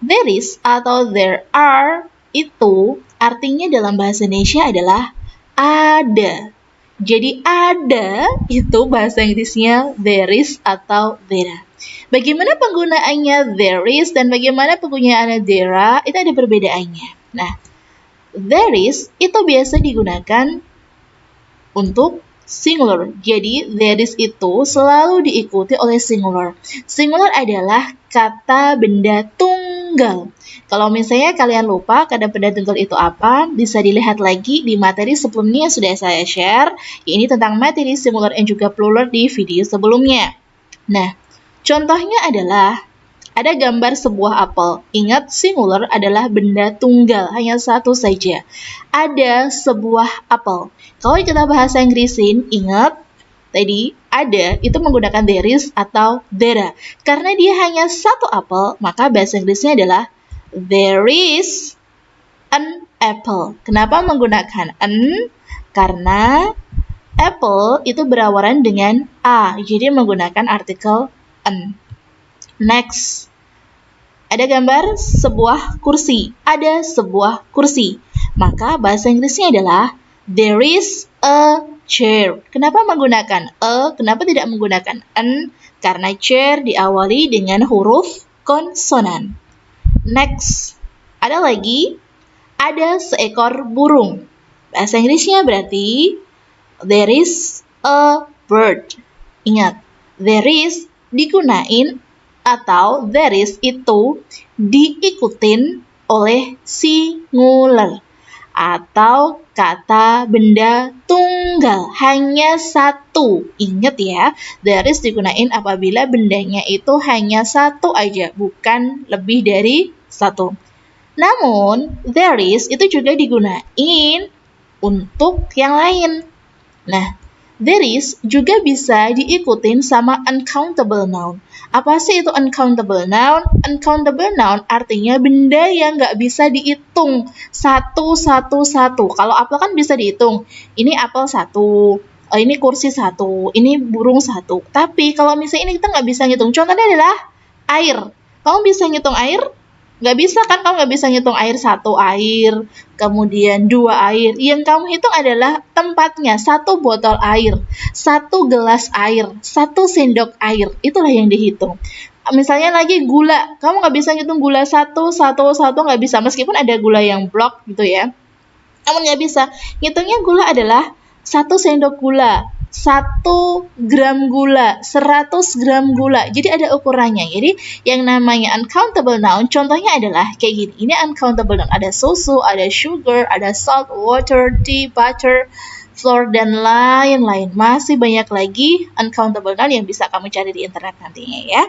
There is atau there are itu artinya dalam bahasa Indonesia adalah ada. Jadi ada itu bahasa Inggrisnya there is atau there are. Bagaimana penggunaannya there is dan bagaimana penggunaannya there are itu ada perbedaannya. Nah, there is itu biasa digunakan untuk singular. Jadi there is itu selalu diikuti oleh singular. Singular adalah kata benda tunggal. Kalau misalnya kalian lupa kata benda tunggal itu apa, bisa dilihat lagi di materi sebelumnya yang sudah saya share. Ini tentang materi singular dan juga plural di video sebelumnya. Nah, contohnya adalah ada gambar sebuah apel. Ingat, singular adalah benda tunggal, hanya satu saja. Ada sebuah apel. Kalau kita bahasa Inggrisin, ingat, tadi ada itu menggunakan there is atau there. Karena dia hanya satu apel, maka bahasa Inggrisnya adalah there is an apple. Kenapa menggunakan an? Karena apple itu berawalan dengan a, jadi menggunakan artikel an. Next, ada gambar sebuah kursi. Ada sebuah kursi. Maka bahasa Inggrisnya adalah there is a chair. Kenapa menggunakan a? Kenapa tidak menggunakan an? Karena chair diawali dengan huruf konsonan. Next, ada lagi, ada seekor burung. Bahasa Inggrisnya berarti there is a bird. Ingat, there is digunain atau there is itu diikutin oleh singular atau kata benda tunggal, hanya satu. Ingat ya, there is digunain apabila bendanya itu hanya satu aja, bukan lebih dari satu. Namun, there is itu juga digunain untuk yang lain. Nah, there is juga bisa diikutin sama uncountable noun. Apa sih itu uncountable noun? Uncountable noun artinya benda yang nggak bisa dihitung satu. Kalau apel kan bisa dihitung. Ini apel satu, ini kursi satu, ini burung satu. Tapi kalau misalnya ini kita nggak bisa ngitung. Contohnya adalah air. Kamu bisa ngitung air? Nggak bisa kan, kamu nggak bisa ngitung air, satu air, kemudian dua air. Yang kamu hitung adalah tempatnya, satu botol air, satu gelas air, satu sendok air. Itulah yang dihitung. Misalnya lagi gula, kamu nggak bisa ngitung gula satu, nggak bisa. Meskipun ada gula yang blok gitu ya. Namun nggak bisa. Ngitungnya gula adalah satu sendok gula, 1 gram gula, 100 gram gula. Jadi ada ukurannya. Jadi yang namanya uncountable noun, contohnya adalah kayak gini. Ini uncountable noun. Ada susu, ada sugar, ada salt, water, tea, butter, flour, dan lain-lain. Masih banyak lagi uncountable noun yang bisa kamu cari di internet nantinya ya.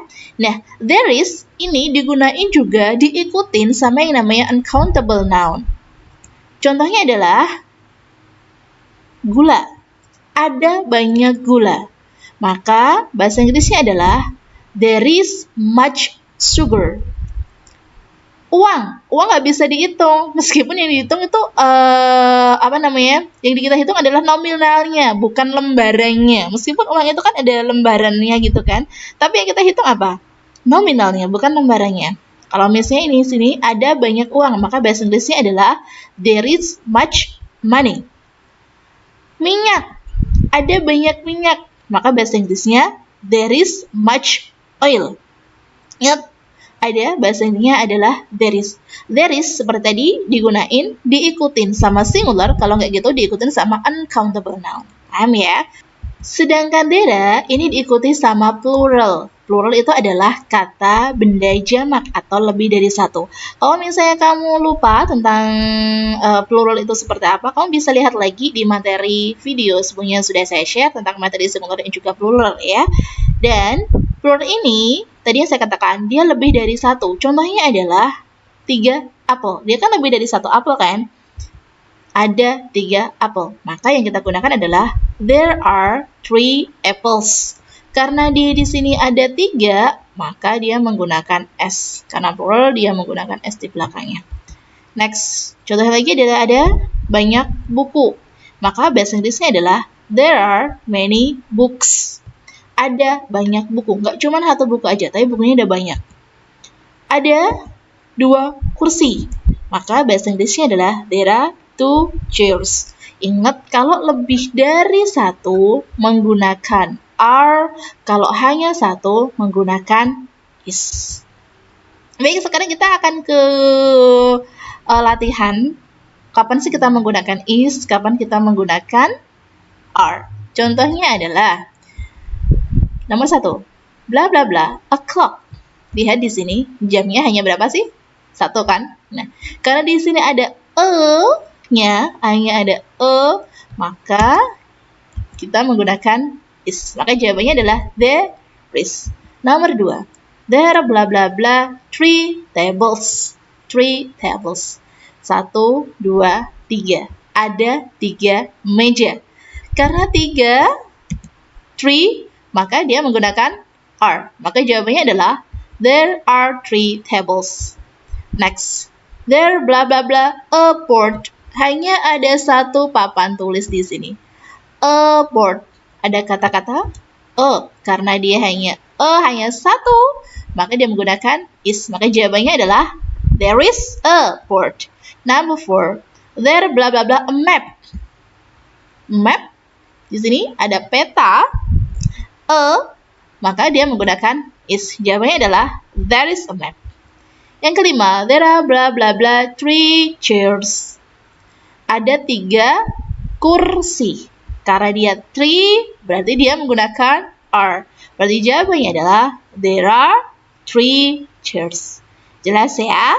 Nah, there is ini digunain juga diikutin sama yang namanya uncountable noun. Contohnya adalah gula. Ada banyak gula. Maka bahasa Inggrisnya adalah there is much sugar. Uang nggak bisa dihitung. Meskipun yang dihitung itu yang kita hitung adalah nominalnya, bukan lembarannya. Meskipun uang itu kan ada lembarannya gitu kan. Tapi yang kita hitung apa? Nominalnya, bukan lembarannya. Kalau misalnya ini sini ada banyak uang, maka bahasa Inggrisnya adalah there is much money. Minyak. Ada banyak minyak, maka bahasa Inggrisnya there is much oil. Ingat, ada bahasa Inggrisnya adalah there is. There is seperti tadi digunain, diikutin sama singular, kalau nggak gitu diikutin sama uncountable noun. Paham ya? Sedangkan there ini diikuti sama plural. Plural itu adalah kata benda jamak atau lebih dari satu. Kalau misalnya kamu lupa tentang plural itu seperti apa, kamu bisa lihat lagi di materi video sebelumnya sudah saya share tentang materi singular dan juga plural ya. Dan plural ini, tadi yang saya katakan, dia lebih dari satu. Contohnya adalah 3 apel. Dia kan lebih dari 1 apel kan? Ada 3 apel. Maka yang kita gunakan adalah there are 3 apples. Karena dia di sini ada 3, maka dia menggunakan S. Karena plural, dia menggunakan S di belakangnya. Next, contoh lagi adalah ada banyak buku. Maka bahasa Inggrisnya adalah there are many books. Ada banyak buku. Nggak cuma 1 buku aja, tapi bukunya ada banyak. Ada 2 kursi. Maka bahasa Inggrisnya adalah there are 2 chairs. Ingat, kalau lebih dari satu menggunakan are, kalau hanya satu menggunakan is. Baik, sekarang kita akan ke latihan. Kapan sih kita menggunakan is, kapan kita menggunakan are. Contohnya adalah nomor 1, bla bla bla, o'clock. Lihat di sini, jamnya hanya berapa sih? 1 kan? Nah, karena di sini ada nya, hanya ada maka kita menggunakan is. Maka jawabannya adalah there is. Nomor 2, there are bla bla bla 3 tables. 3 tables. 1, 2, 3. Ada 3 meja. Karena 3, maka dia menggunakan are. Maka jawabannya adalah there are 3 tables. Next, there bla bla bla a board. Hanya ada 1 papan tulis di sini. A board. Ada kata-kata karena dia hanya 1, maka dia menggunakan is. Maka jawabannya adalah there is a board. Number 4, there bla bla bla a map. Map. Di sini ada peta. Maka dia menggunakan is. Jawabannya adalah there is a map. Yang kelima, there are bla bla bla 3 chairs. Ada 3 kursi. Karena dia 3, berarti dia menggunakan are. Berarti jawabannya adalah there are 3 chairs. Jelas ya?